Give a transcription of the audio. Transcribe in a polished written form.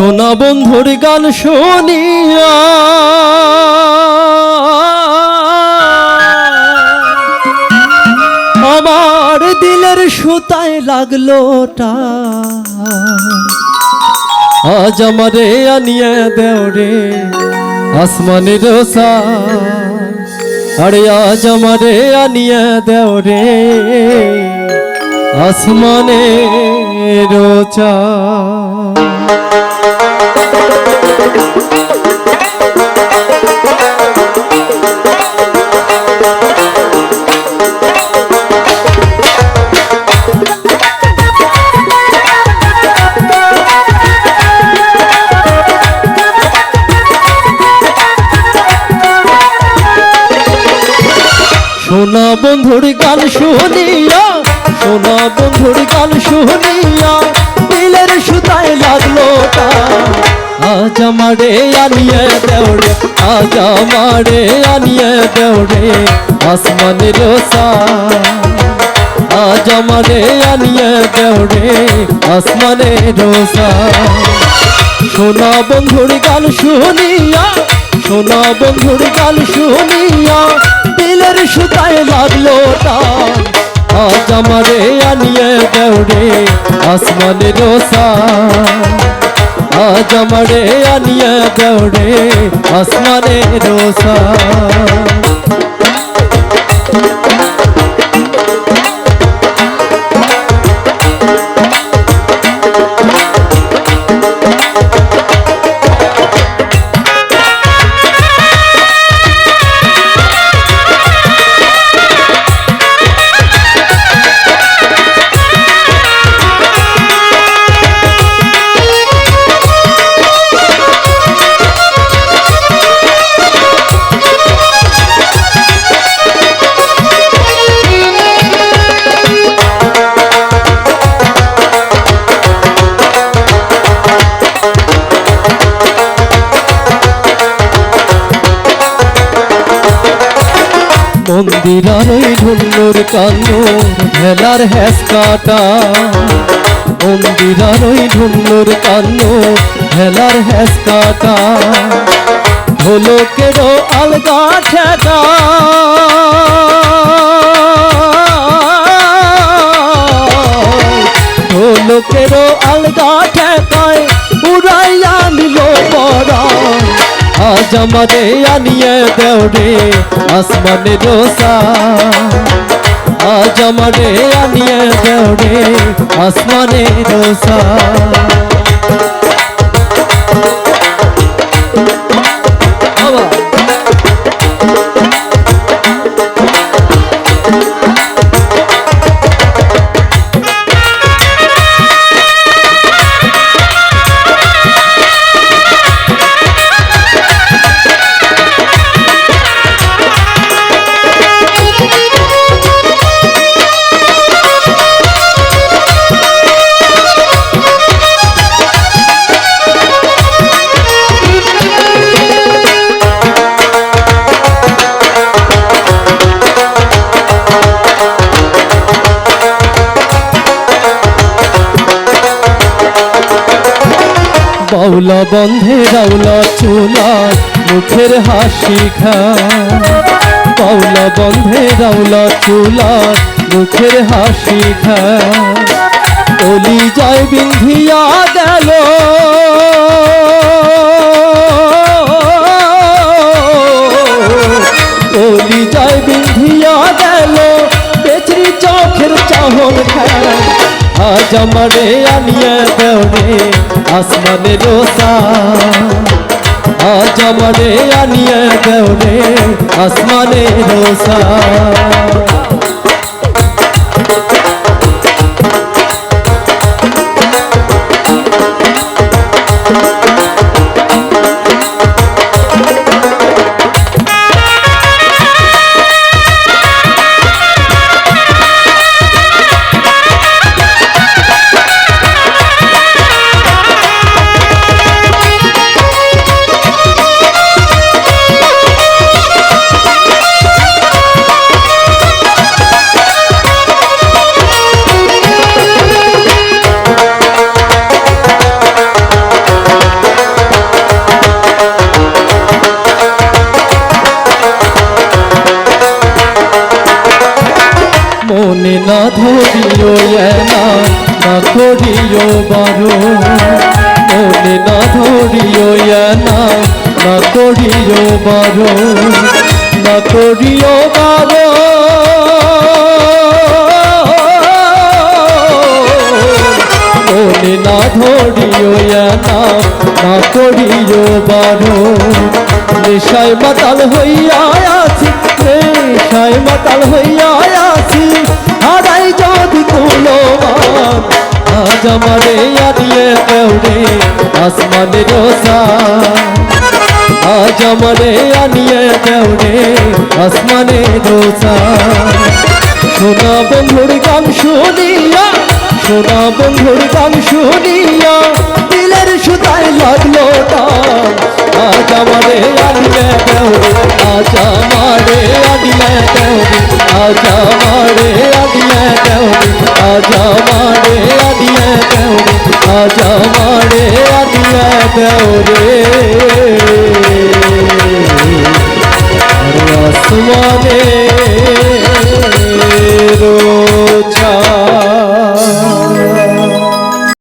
সোনা বন্ধুর গান শুনিয়া আমার দিলের সুতায় লাগলো আজ আমারে আনিয়ে দেও রে আসমানের আরে আজ আমারে আনিয়ে দেও রে আসমানের সোনা বন্ধুর গান শুনিয়া সোনা বন্ধুর গান শুনিয়া দিলের সুতায় লাগলো আজ আমারে আনিয়ে দেও রে আজ আমারে আনিয়ে দেও রে আসমানের আজ আমারে আনিয়ে দেও রে আসমানের সোনা বন্ধুর গান শুনিয়া সোনা বন্ধুর গান শুনিয়া দিলের সুতায় লাগলো আজ আমারে আনিয়ে দেও রে আসমানের আজ আমারে আনিয়ে দেও রে আসমানের মন্দিরার ওই ঢুল্লুর কান্নুর ভেলার হ্যাস কাটা মন্দিরার ওই ঢুল্লুর কান্নুর ভেলার হ্যাস কাটা ঢোলকেরও আলগা ঠেকা ঢোলকেরও আলগা ঠেকায় উড়াইয়া নিল পরা আজ আমারে আনিয়ে দেও রে আসমানের আজ আমারে আনিয়ে দেও রে আসমানের বাউলা বন্ধে রাউলা চুলার মুখের হাসি খা বাউলা বন্ধে রাউলা চুলার মুখের হাসি খা অলি যায় বিন্ধিয়া গেল অলি যায় বিন্ধিয়া গেল বেচরি চোখের চাহন খেলা আজ আমারে আনিয়ে দেও রে আসমানের আজ আমারে আনিয়ে দেও রে আসমানের ধরিও না না করিও বারো মনে না ধরিও না না করিও বারো না করিও বারো মনে না ধরিও না না করিও বারো নেশায় মাতাল হইয়া আছি নেশায় মাতাল হইয়া আছি হারাই যদি কোনো মান আজ আমারে আনিয়ে দেওরে আসমানের রোসান আজ আমারে আনিয়ে দেওরে আসমানের রোসান সোনা বন্ধুর গান শুনিয়া সোনা বন্ধুর গান শুনিয়া দিলের সুতায় লাগলো টান আজ আমারে আনিয়ে দেওরে আজ আমারে আনিয়ে দেওরে আজ আমারে আনিয়ে দেওরে আজ আমারে আনিয়ে দেওরে আজ আমারে আনিয়ে দেওরে আসমানে রোচা